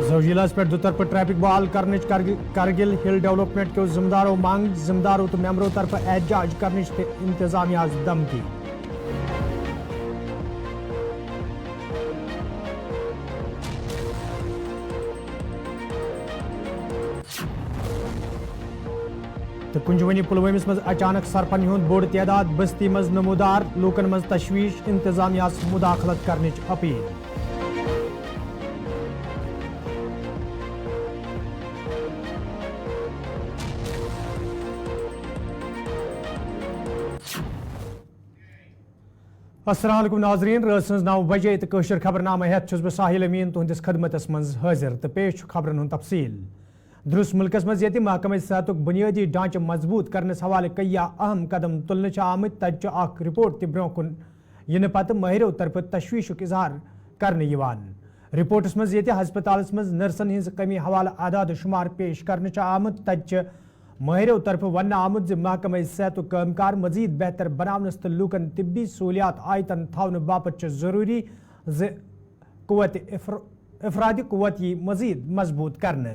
زوجیلاس پہ دوطرفہ ٹریفک بحال کرنچ کرگل ہل ڈیولپمنٹ کے ذمہ مانگ ذمہ تو ممبروں طرف احتجاج کرنچ انتظامیہ دھمکی تو کنجونی پلوامس مز اچانک سرپن ہند بوڑ تعداد بستی مز نمودار لوکن مز تشویش انتظامیہ مداخلت کرنچ اپیل السلام علیکم ناظرین رات سن 9 بجے تو قشر خبر نامہ ہیت چھس بہ ساحل امین تہندس خدمتس مز حاضر تو پیش خبرن ہند تفصیل درست ملکس مز یت محکمہ صحت بنیادی ڈھانچہ مضبوط کرنس حوالہ کیا اہم قدم تلنہ آمت تجہ اخ رپورٹ تہ برو کن ین پتہ ماہرو طرف تشویشک اظہار کرنے یوان رپورٹس مز یت ہسپتالس مز نرسن ہز کمی حوالہ اعداد شمار پیش کرنے آمت تجہ ماہرو طرف ون آمت زِ محکمہ صحت کام کار مزید بہتر بناونس تو لوکن طبی سہولیات آیتن تھاون باپت ضروری زِ قوت افرادی قوت یہ مزید مضبوط کرنے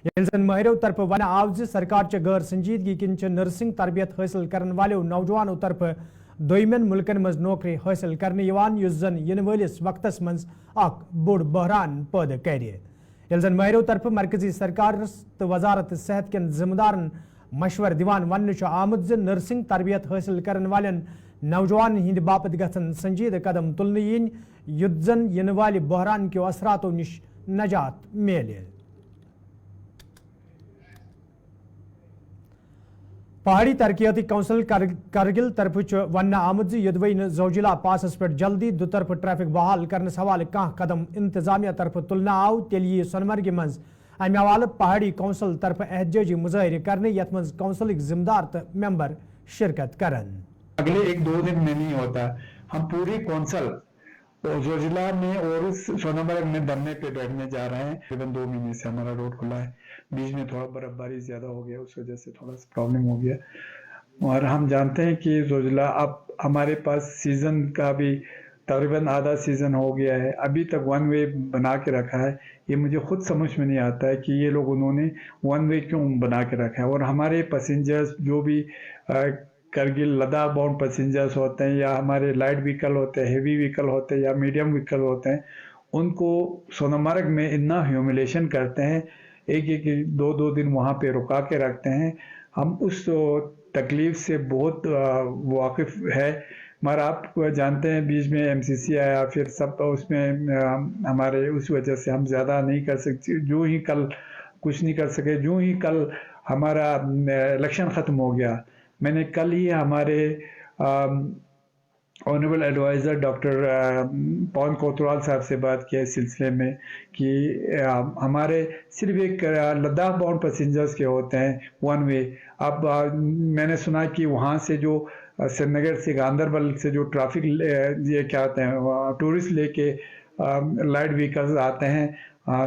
یل زن ماہرو طرف ون آو زِ سرکار چہ غیر سنجیدگی کن نرسنگ تربیت حاصل کرن والو نوجوانوں طرف دویمن ملکن مز نوکری حاصل کرنے یوان یس زن ین ولس وقتس مز اخ بوڑ بحران پیدا کر یل زن ماہرو طرف مرکزی سرکار تو وزارت صحت کن ذمہ دارن مشور دیوان ون آمت زِ نرسنگ تربیت حاصل کرن والن نوجوان ہند باپت گھن سنجیدہ قدم تلنہ ین یت زن ین والہ بحران کیو اثراتو نش نجات میلے پہاڑی ترقیاتی کونسل کرگل طرف ون آمت زِ یدوی زوجیلا پاسس پہ جلدی دوطرفہ ٹریفک بحال کرنس حوالہ کھانا قدم انتظامیہ طرف تلنہ آو تیل یہ سونمرگ مز امہ حوالہ پہاڑی کونسل طرف احتجاجی مظاہرہ کرنے یت مز کونسلک ذمہ دار تو ممبر شرکت کرن اگلے 1-2 دن میں نہیں ہوتا ہم پوری کونسل زوجیلا میں اور سونمرگ میں دھرنے پہ بیٹھنے جا رہے ہیں تقریباً 2 مہینے سے ہمارا روڈ کھلا ہے بیچ میں تھوڑا برف باری زیادہ ہو گیا اس وجہ سے تھوڑا سا پرابلم ہو گیا اور ہم جانتے ہیں کہ زوجیلا اب ہمارے پاس سیزن کا بھی تقریباً آدھا سیزن ہو گیا ہے ابھی تک ون وے بنا کے رکھا ہے یہ مجھے خود سمجھ میں نہیں آتا ہے کہ یہ لوگ انہوں نے ون وے کیوں بنا کے رکھا ہے اور ہمارے پیسنجرز جو بھی کرگل لداخ باؤنڈ پیسنجرز ہوتے ہیں یا ہمارے لائٹ وہیکل ہوتے ہیں ہیوی وہیکل ہوتے ہیں یا میڈیم وہیکل ہوتے ہیں ان کو سونمرگ میں اتنا ہیوملیشن کرتے ہیں ایک 2 دن وہاں پہ رکا کے رکھتے ہیں ہم اس تکلیف سے بہت واقف ہے مگر آپ جانتے ہیں بیچ میں MCC آیا پھر سب اس میں ہمارے اس وجہ سے ہم زیادہ نہیں کر سکتے جو ہی کل کچھ نہیں کر سکے جو ہی کل ہمارا الیکشن ختم ہو گیا میں نے کل ہی ہمارے آنریبل ایڈوائزر ڈاکٹر پون کوتوال صاحب سے بات کیا اس سلسلے میں کہ ہمارے صرف ایک لداخ باؤنڈ پیسنجرز کے ہوتے ہیں ون وے اب میں نے سنا کہ وہاں سے جو سری نگر سے گاندربل سے جو ٹرافک یہ کیا ہوتے ہیں ٹورسٹ لے کے لائٹ وہیکلز آتے ہیں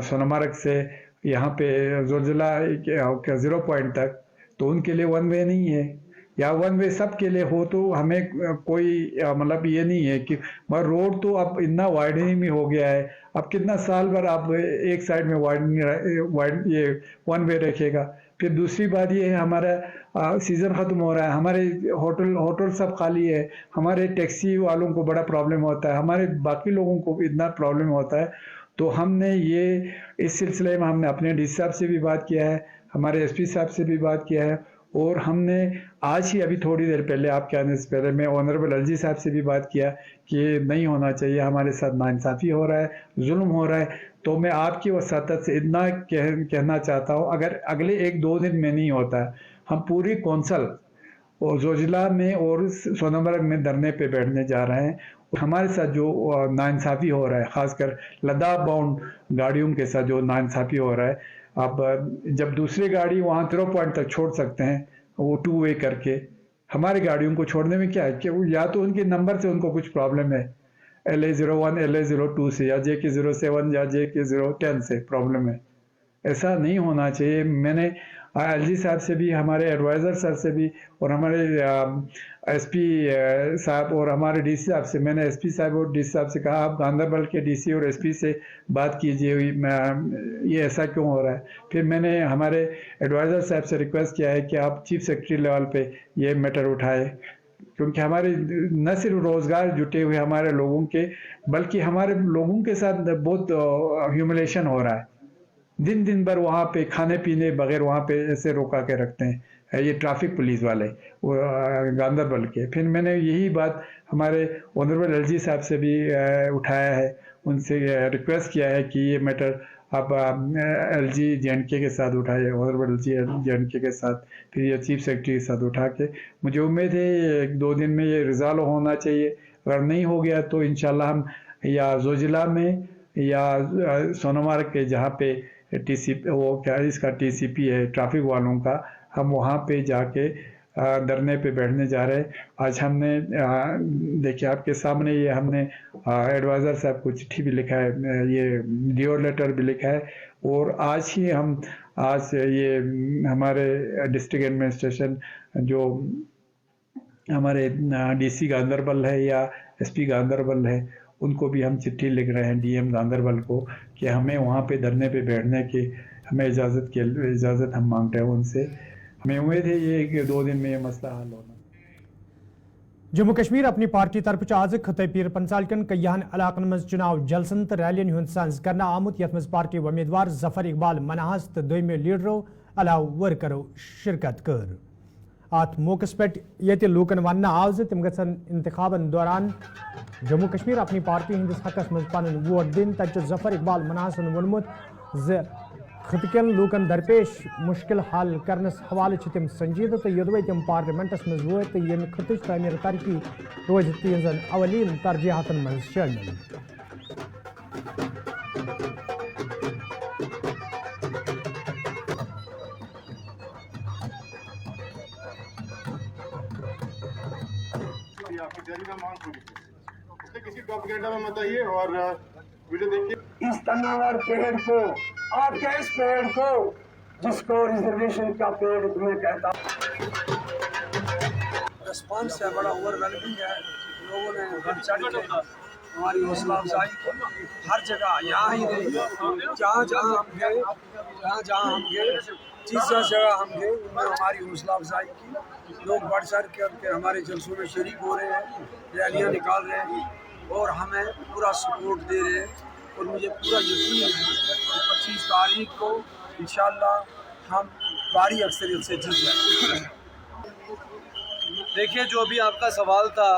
سونمرگ سے یہاں پہ زوجیلا 0 پوائنٹ تک تو ان کے لیے ون وے نہیں ہے یا ون وے سب کے لیے ہو تو ہمیں کوئی مطلب یہ نہیں ہے کہ مگر روڈ تو اب اتنا وائڈنگ میں ہو گیا ہے اب کتنا سال بھر آپ ایک سائڈ میں یہ ون وے رکھے گا پھر دوسری بات یہ ہے ہمارا سیزن ختم ہو رہا ہے ہمارے ہوٹل سب خالی ہے ہمارے ٹیکسی والوں کو بڑا پرابلم ہوتا ہے ہمارے باقی لوگوں کو بھی اتنا پرابلم ہوتا ہے تو ہم نے یہ اس سلسلے میں ہم نے اپنے ڈی صاحب سے بھی بات کیا ہے ہمارے SP صاحب سے بھی بات کیا ہے اور ہم نے آج ہی ابھی تھوڑی دیر پہلے آپ کے آنے سے پہلے میں آنریبل LG صاحب سے بھی بات کیا کہ نہیں ہونا چاہیے ہمارے ساتھ ناانصافی ہو رہا ہے ظلم ہو رہا ہے تو میں آپ کی وساطت سے اتنا کہنا چاہتا ہوں اگر اگلے 1-2 دن میں نہیں ہوتا ہم پوری کونسل زوجیلا میں اور سونمرگ میں دھرنے پہ بیٹھنے جا رہے ہیں ہمارے ساتھ جو ناانصافی ہو رہا ہے خاص کر لداخ باؤنڈ گاڑیوں کے ساتھ جو ناانصافی ہو رہا ہے اب جب دوسری گاڑی وہاں 0 پوائنٹ تک چھوڑ سکتے ہیں وہ 2 وے کر کے ہماری گاڑیوں کو چھوڑنے میں کیا ہے کہ یا تو ان کے نمبر سے ان کو کچھ پرابلم ہے LA01 LA02 سے یا JK07 یا JK010 سے پرابلم ہے ایسا نہیں ہونا چاہیے میں نے एलजी साहब से भी, हमारे एडवाइज़र साहब से भी, और हमारे एसपी साहब और हमारे डीसी साहब से, मैंने एसपी साहब और डीसी साहब से कहा आप गांधरबल के डीसी और एसपी से बात कीजिए, ये ऐसा क्यों हो रहा है। फिर मैंने हमारे एडवाइज़र साहब से रिक्वेस्ट किया है कि आप चीफ सेक्रेटरी लेवल पे ये मैटर उठाए, क्योंकि हमारे न सिर्फ रोज़गार जुटे हुए हमारे लोगों के, बल्कि हमारे लोगों के साथ बहुत ह्यूमिलेशन हो रहा है। दिन दिन भर वहाँ पे खाने पीने बगैर वहाँ पे ऐसे रोका के रखते हैं ये ट्रैफिक पुलिस वाले वो गांधरबल के। फिर मैंने यही बात हमारे ऑनरेबल एलजी साहब से भी उठाया है, उनसे रिक्वेस्ट किया है कि ये मैटर आप एलजी जेएनके के साथ उठाए, ऑनरेबल एलजी जेएनके के साथ, फिर ये चीफ सेक्रेटरी के साथ उठा के मुझे उम्मीद है 1-2 दिन में ये रिजॉल्व होना चाहिए। अगर नहीं हो गया तो इंशाल्लाह हम या जोजिला में या सोनमर्ग के जहाँ पे टीसीपी वो क्या इसका टीसीपी है ट्रैफिक वालों का, हम वहाँ पे जाके धरने पे बैठने जा रहे हैं। आज हमने देखिए आपके सामने ये हमने एडवाइज़र साहब को चिट्ठी भी लिखा है, ये डिओर लेटर भी लिखा है, और आज ही हम ये हमारे डिस्ट्रिक्ट एडमिनिस्ट्रेशन जो हमारे डीसी गांधरबल है या एसपी गांधरबल है उनको भी हम चिट्ठी लिख रहे हैं डीएम गांधरबल को कि हमें वहाँ पे धरने पे बैठने की हमें इजाज़त हम मांगते हैं उनसे। हमें उम्मीद है ये कि 2 दिन में ये मसला हल होना। जम्मू कश्मीर अपनी पार्टी तरफ आज खत्े पीर पंचाल कन कयान इलाकन मज चुनाव जलसन तो रैलियन हुंद सांस करना आमुत यथ मज पार्टी उम्मीदवार जफर इकबाल मनाहस तो दोमे लीडरों अलाव वर्करों शिरकत कर। अत मौकस पे ये लूकन वन आव तम गन इंतखाबन दौरान जम्मू कश्मीर अपनी पार्टी हंदिस हकस मज पन वोट दिन तक जफर इकबाल मनाहसन वोनमुत खतकन लूकन दरपेश मुश्किल हल करनस हवाले तम संजीदा तो योदवे तम पार्लियामेंटस मज वो तो ये खतच तमीर तरक्की रोज तीन अवलीन तरजीहतन मज शामिल। किसी प्रोपेगेंडा में मत आइए और वीडियो देखिए। इस तनावर पेड़ को, आपके इस पेड़ को जिसको रिजर्वेशन का पेड़ तुम्हें कहता। रिस्पॉन्स है बड़ा ओवरवेलमिंग है, लोगों ने बढ़ चढ़ के हमारी हौसला अफजाई हर जगह यहाँ ही नहीं, जहाँ जहाँ हम गए जिस जगह हम गए उनमें हमारी हौसला अफजाई की। लोग बढ़ चढ़ के हमारे जलसों में शरीक हो रहे हैं, रैलियाँ निकाल रहे हैं और हमें पूरा सपोर्ट दे रहे हैं। और मुझे पूरा यकीन है कि 25 तारीख को इंशाल्लाह हम भारी अक्सरियत से जीत जाएंगे। देखिए, जो भी आपका सवाल था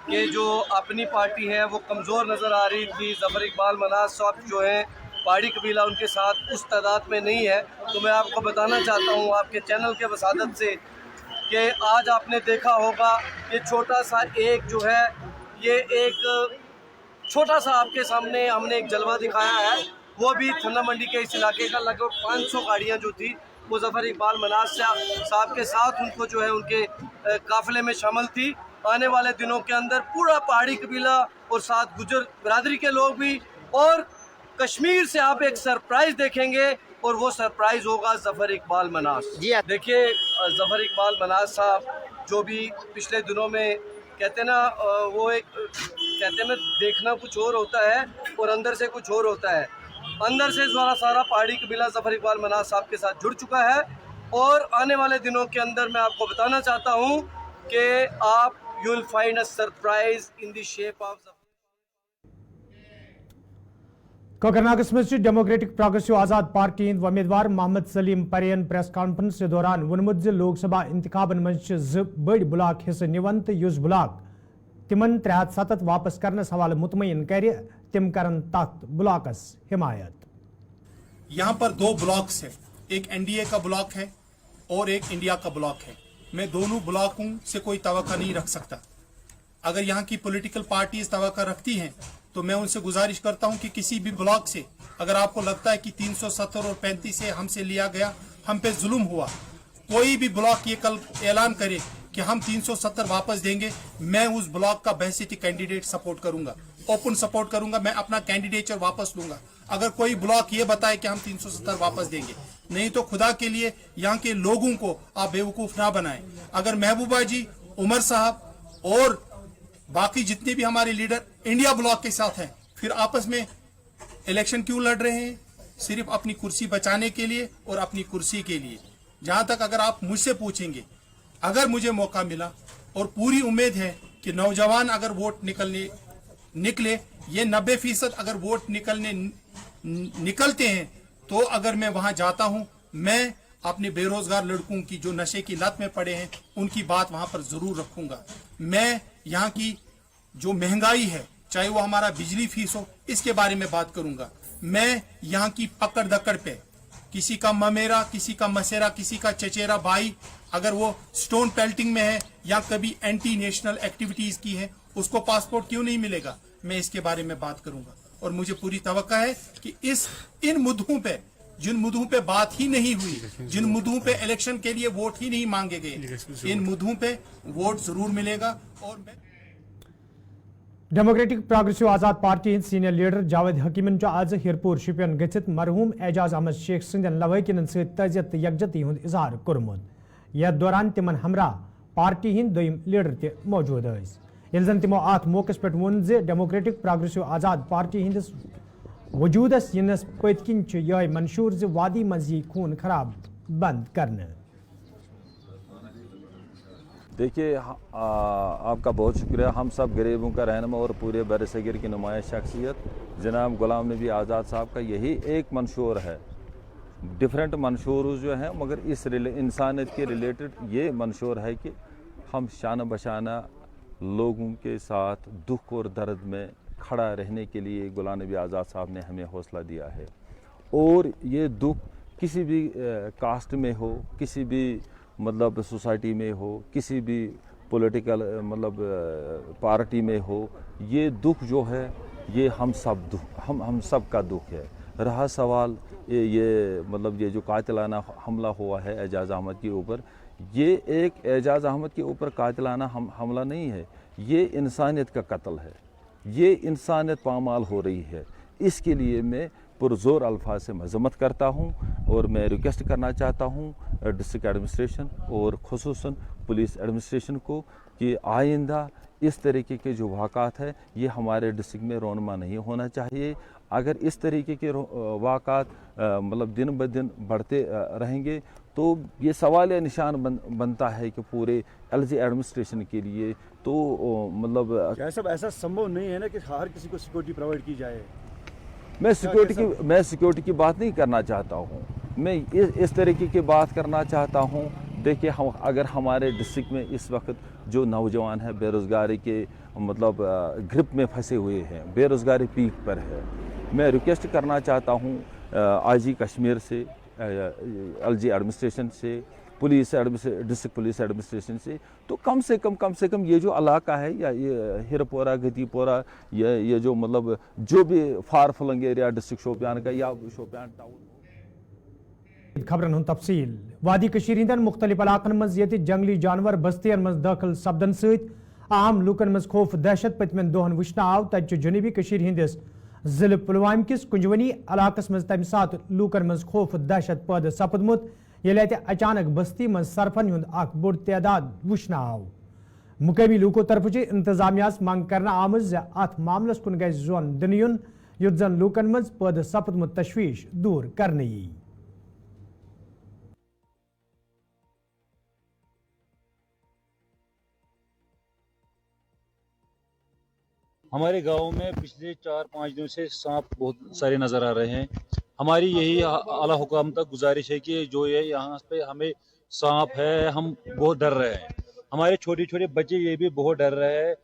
कि जो अपनी पार्टी है वो कमज़ोर नज़र आ रही थी, ज़फ़र इकबाल मनाज साहब जो हैं पहाड़ी कबीला उनके साथ उस तादाद में नहीं है, तो मैं आपको बताना चाहता हूँ आपके चैनल के वसादत से कि आज आपने देखा होगा कि छोटा सा एक जो है ये एक छोटा सा आपके सामने हमने एक जलवा दिखाया है, वो भी थन्ना मंडी के इस इलाके का लगभग 500 गाड़ियाँ जो थी वो ज़फ़र इकबाल मनाज साहब के साथ उनको जो है उनके काफ़िले में शामिल थी। आने वाले दिनों के अंदर पूरा पहाड़ी कबीला और साथ गुजर बिरादरी के लोग भी और कश्मीर से आप एक सरप्राइज़ देखेंगे और वो सरप्राइज़ होगा ज़फ़र इकबाल मनाज। देखिए, ज़फ़र इकबाल मनाज साहब जो भी पिछले दिनों में कहते ना वो एक कहते हैं देखना कुछ और होता है और अंदर से कुछ और होता है। अंदर से सारा पहाड़ी कबीला ज़फ़र इकबाल मनाज साहब के साथ जुड़ चुका है और आने वाले दिनों के अंदर मैं आपको बताना चाहता हूँ कि आप you will find a surprise in the shape of कोकरनागस मज डेमोक्रेटिक प्रोग्रेसिव आजाद पार्टी हंद उम्मीदवार मोहम्मद सलीम परेन प्रेस कॉन्फ्रेंस के दौरान वोनमुत लोकसभा इंतखाबन मज बड़ ब्लॉक हिस्से निवन तो युस ब्लॉक तिमन 307 वापस करनस हवाले मुतमईन कर तिम करन तथ ब्लॉकस हिमायत। यहाँ पर 2 ब्लॉक्स है, एक एनडीए का ब्लॉक है और एक इंडिया का ब्लॉक है। मैं दोनों ब्लॉकों से कोई तवक्का नहीं रख सकता। अगर यहाँ की पॉलिटिकल पार्टीज तवक्का रखती हैं तो मैं उनसे गुजारिश करता हूँ कि किसी भी ब्लॉक से अगर आपको लगता है कि 370 और 35 से हमसे लिया गया, हम पे जुल्म हुआ, कोई भी ब्लॉक ये कल ऐलान करे कि हम 370 वापस देंगे, मैं उस ब्लॉक का बहसीती कैंडिडेट सपोर्ट करूंगा, ओपन सपोर्ट करूंगा, मैं अपना कैंडिडेचर वापस लूंगा। अगर कोई ब्लॉक ये बताए कि हम 370 वापस देंगे, नहीं तो खुदा के लिए यहाँ के लोगों को आप बेवकूफ ना बनाएं। अगर महबूबा जी, उमर साहब और बाकी जितने भी हमारे लीडर इंडिया ब्लॉक के साथ हैं, फिर आपस में इलेक्शन क्यों लड़ रहे हैं? सिर्फ अपनी कुर्सी बचाने के लिए और अपनी कुर्सी के लिए। जहां तक अगर आप मुझसे पूछेंगे, अगर मुझे मौका मिला, और पूरी उम्मीद है कि नौजवान अगर वोट निकले, ये 90% अगर वोट निकलते हैं, तो अगर मैं वहां जाता हूं, मैं अपने बेरोजगार लड़कों की जो नशे की लत में पड़े हैं उनकी बात वहां पर जरूर रखूंगा। मैं यहाँ की जो महंगाई है, चाहे वो हमारा बिजली फीस हो, इसके बारे में बात करूंगा। मैं यहाँ की पकड़ दकड़ पे किसी का ममेरा, किसी का मसेरा, किसी का चचेरा भाई अगर वो स्टोन पेल्टिंग में है या कभी एंटी नेशनल एक्टिविटीज की है, उसको पासपोर्ट क्यों नहीं मिलेगा, मैं इसके बारे में बात करूंगा। और मुझे पूरी तवक्का है कि इन मुद्दों पे, जिन मुद्दों पे बात ही नहीं हुई, जिन मुद्दों पे इलेक्शन के लिए वोट ही नहीं मांगे गए, इन मुद्दों पे वोट जरूर मिलेगा। और डेमोक्रेटिक प्रोग्रेसिव आजाद पार्टी हिंद सीनियर लीडर जावेद हकीमन आज हिरपुर शुपियन गच्छित मरहूम एजाज अहमद शेख सिंधन लवैकिन तजियत यकजती हुंद इजहार कोरमुत। यथ दौरान तिमन हमरा पार्टी हिंद दोयम लीडर ते मौजूद यस जन तिमो अत मौकस पे वोन जे डेमोक्रेटिक प्रोग्रेसिव आजाद पार्टी हिंदस वजूदस यनस पतकिन यह मंशूर जे वादी मज यी खून खराब बंद करने। देखिए, आपका बहुत शुक्रिया। हम सब गरीबों का रहनुमा और पूरे बरसगीर की नुमाया शख्सियत जनाब गुलाम नबी आज़ाद साहब का यही एक मंशूर है। डिफरेंट मंशूर जो हैं, मगर इस इंसानियत के रिलेटेड ये मंशूर है कि हम शान बशाना लोगों के साथ दुख और दर्द में खड़ा रहने के लिए गुलाम नबी आज़ाद साहब ने हमें हौसला दिया है। और ये दुख किसी भी कास्ट में हो, किसी भी मतलब सोसाइटी में हो, किसी भी पॉलिटिकल मतलब पार्टी में हो, ये दुख जो है ये हम सब का दुख है। रहा सवाल ये मतलब ये जो कातिलाना हमला हुआ है एजाज अहमद के ऊपर, ये एक एजाज अहमद के ऊपर कातिलाना हमला नहीं है, ये इंसानियत का कत्ल है, ये इंसानियत पामाल हो रही है। इसके लिए मैं पुरजोर अल्फाज से मजम्मत करता हूँ और मैं रिक्वेस्ट करना चाहता हूँ डिस्ट्रिक्ट एडमिनिस्ट्रेशन और खुसूसन पुलिस एडमिनिस्ट्रेशन को कि आइंदा इस तरीके के जो वाक़ात है ये हमारे डिस्ट्रिक्ट में रोनमा नहीं होना चाहिए। अगर इस तरीके के वाक़ात मतलब दिन ब दिन बढ़ते रहेंगे तो ये सवाल या निशान बनता है कि पूरे एलजी एडमिनिस्ट्रेशन के लिए तो मतलब ऐसा संभव नहीं है ना कि हर किसी को सिक्योरिटी प्रोवाइड की जाए। मैं सिक्योरिटी की बात नहीं करना चाहता हूँ, मैं इस तरीके की बात करना चाहता हूँ। देखिए, हम अगर हमारे डिस्ट्रिक्ट में इस वक्त जो नौजवान हैं बेरोज़गारी के मतलब ग्रिप में फंसे हुए हैं, बेरोज़गारी पीक पर है, मैं रिक्वेस्ट करना चाहता हूँ आईजी कश्मीर से, एलजी एडमिनिस्ट्रेशन से, डिस्ट्रिक्ट पुलिस एडमिनिस्ट्रेशन से, तो कम से कम ये जो इलाका है या ये हिरपोरा गतीपोरा ये जो मतलब जो भी far flung area district Shopian का या शोपियान टाउन। खबरन हुन तफसील वादी कशीर हिंदन मुख्तलिफ इलाकन मज यति जंगली जानवर बस्तियन मज दाखिल सपदन सहित आम लूकन मज खौफ दहशत पतमन दोहन वुचन आव तत जनूबी कशीर हिंदिस जिले पुलवाम किस कुंजवनी इलाकस मज तम सात लूकन मज खौफ दहशत पैदा सपदमुत ये अचानक बस्ती मज सरफन हुंद अख बोड़ तादाद वुचन आव। मुकामी लूको तरफ इंतजामियास मांग करना आमज अत मामलस कुन गज जोन दिन युन युत जन लूकन मज पैदा सपदमुत तशवीश दूर करने यी। हमारे गांव में पिछले 4-5 दिनों से सांप बहुत सारे नजर आ रहे हैं। हमारी यही आला हुकाम तक गुजारिश है कि जो ये यहाँ पे हमें सांप है, हम बहुत डर रहे हैं। हमारे छोटे छोटे बच्चे ये भी बहुत डर रहे हैं।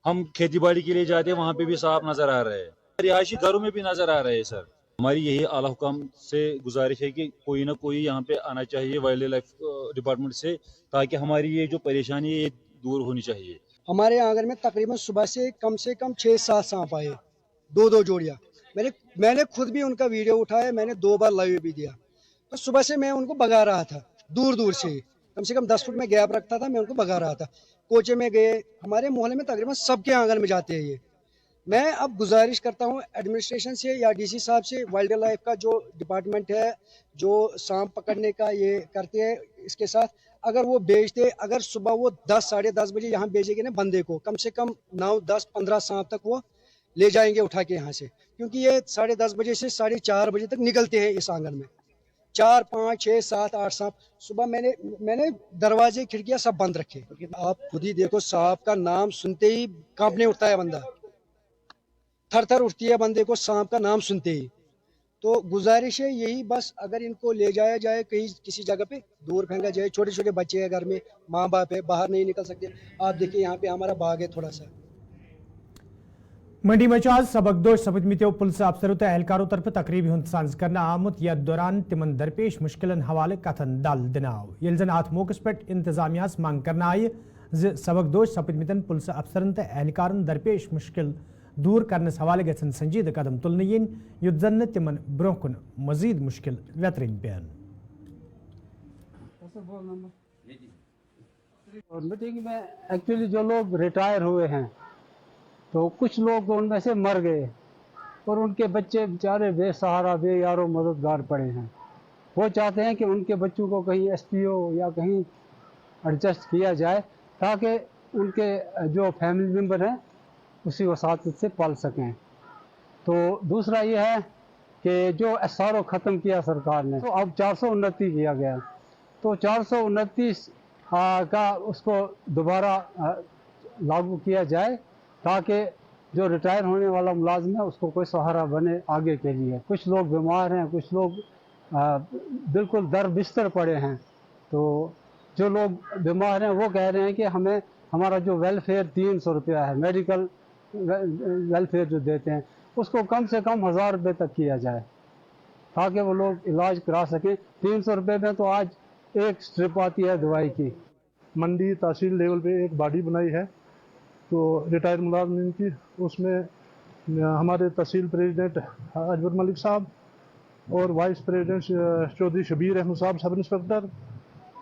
हम खेती बाड़ी के लिए जाते हैं, वहाँ पे भी सांप नजर आ रहे हैं, रिहायशी घरों में भी नजर आ रहे हैं। सर, हमारी यही आला हुकाम से गुजारिश है कि कोई ना कोई यहाँ पे आना चाहिए वाइल्ड लाइफ डिपार्टमेंट से, ताकि हमारी ये जो परेशानी है ये दूर होनी चाहिए। हमारे आंगन में तकरीबन सुबह से कम 6-7 सांप आए, 2-2 जोड़ियाँ। मैंने खुद भी उनका वीडियो उठाया, मैंने 2 बार लाइव भी दिया। तो सुबह से मैं उनको भगा रहा था, दूर से कम 10 फुट में गैप रखता था, मैं उनको भगा रहा था। कोचे में गए, हमारे मोहल्ले में तकरीबन सबके आंगन में जाते हैं ये। मैं अब गुजारिश करता हूँ एडमिनिस्ट्रेशन से या डीसी साहब से, वाइल्ड लाइफ का जो डिपार्टमेंट है जो सांप पकड़ने का ये करते हैं, इसके साथ अगर वो बेचते, अगर सुबह वो 10 साढ़े 10 बजे यहाँ बेचेंगे ना बंदे को, कम से कम 9 10 15 सांप तक वो ले जाएंगे उठा के यहाँ से, क्योंकि ये 10:30 बजे से 4:30 बजे तक निकलते हैं इस आंगन में। 4 5 6 7 8 सांप सुबह मैंने दरवाजे खिड़कियां सब बंद रखे। आप खुद ही देखो, सांप का नाम सुनते ही कांपने उठता है बंदा, थर थर उठती है बंदे को सांप का नाम सुनते ही। तो गुजारिश है यही बस, अगर इनको ले जाया जाए कहीं किसी जगह पे दूर फेंका जाए। छोटे छोटे बच्चे हैं घर में, माँ बाप है, बाहर नहीं निकल सकते। आप देखिए यहाँ पे हमारा बाग है थोड़ा सा। मंडी मच आज सबकदोश सपदमित्यो पुलिस अफसरों तो एहलकारों तरफ तकरीबी हुंद सांस करना आमुत या दौरान तिमन दरपेश मुश्किलन हवाले कथन दल दिनाव ये जन अत मौके पे इंतजामिया मांग करना आय सबकदोश सपदमितन पुलिस अफसरन तो एहलकारन दरपेश मुश्किल दूर करनस हवाले गन संजीद कदम तुलन yin युद्ध जन तिमन ब्रोह कुन मजीद मुश्किल वेतरिन पेन। और मीटिंग में एक्चुअली जो लोग रिटायर हुए हैं तो कुछ लोग उनमें से मर गए और उनके बच्चे बेचारे बेसहारा बेयारो मददगार पड़े हैं। वो चाहते हैं कि उनके बच्चों को कहीं एसपीओ या कहीं एडजस्ट किया जाए ताकि उनके जो फैमिली मेम्बर हैं उसी वसात से पाल सकें। तो दूसरा ये है कि जो एसआरओ ख़त्म किया सरकार ने, तो अब 429 किया गया, तो 429 का उसको दोबारा लागू किया जाए ताकि जो रिटायर होने वाला मुलाजिम है उसको कोई सहारा बने आगे के लिए। कुछ लोग बीमार हैं, कुछ लोग बिल्कुल दर बिस्तर पड़े हैं। तो जो लोग बीमार हैं वो कह रहे हैं कि हमें हमारा जो वेलफेयर 300 रुपया है, मेडिकल वेलफेयर जो देते हैं उसको कम से कम 1000 रुपये तक किया जाए ताकि वो लोग इलाज करा सकें। 300 रुपये में तो आज एक स्ट्रिप आती है दवाई की। मंडी तहसील लेवल पे एक बॉडी बनाई है तो रिटायर्ड मुलाजिम की, उसमें हमारे तहसील प्रेसिडेंट अजबर मलिक साहब और वाइस प्रेसिडेंट चौधरी शबीर अहमद साहब सब इंस्पेक्टर,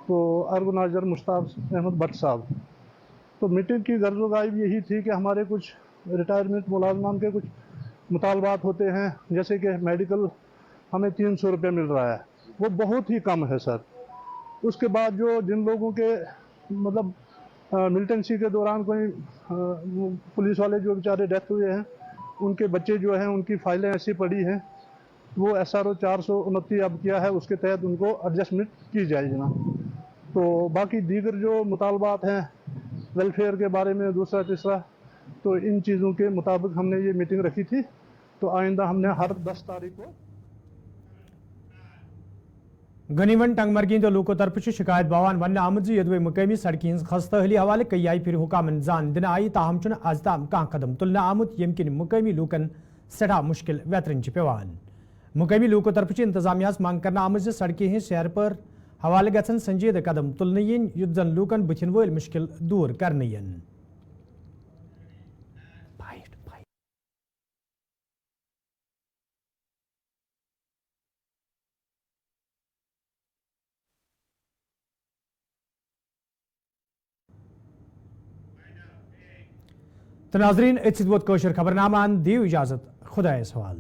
तो ऑर्गेनाइजर मुश्ताक अहमद भट्ट साहब। तो मीटिंग की गर्ज़ो गायब यही थी कि हमारे कुछ रिटायरमेंट मुलाजमान के कुछ मुतालबात होते हैं, जैसे कि मेडिकल हमें 300 रुपये मिल रहा है, वो बहुत ही कम है सर। उसके बाद जो जिन लोगों के मतलब मिलिटेंसी के दौरान कोई पुलिस वाले जो बेचारे डेथ हुए हैं उनके बच्चे जो हैं उनकी फाइलें ऐसी पड़ी हैं, वो SRO 429 अब किया है, उसके तहत उनको एडजस्टमेंट की जाए जनाब। तो बाकी दीगर जो मुतालबात हैं वेलफेयर के बारे में दूसरा तीसरा, तो इन चीज़ों के मुताबिक हमने ये मीटिंग रखी थी। तो आइंदा हमने हर 10 तारीख को गनीवन टंगमर्गिंद लूको तरफ शिकायत बवान वन आमद यदवे मुकामी सड़की खस्तहली हवाले कई आई फिर हुकामन जान दिन आई ताहम चुन आज ताम कह कदम तुलन आमुत यम किन मुकामी लूकन सड़ा मुश्किल वेतरन पेवान। मुकामी लूको तरफ इंतजामिया मांग करना आमद सड़कें सैर पर हवाले गसन संजीद कदम तुलन युद्ध जन लूकन बुथिन वल मुश्किल दूर करन। तो नाजरीन इस खबरनामा दियो इजाजत, खुदा सवाल।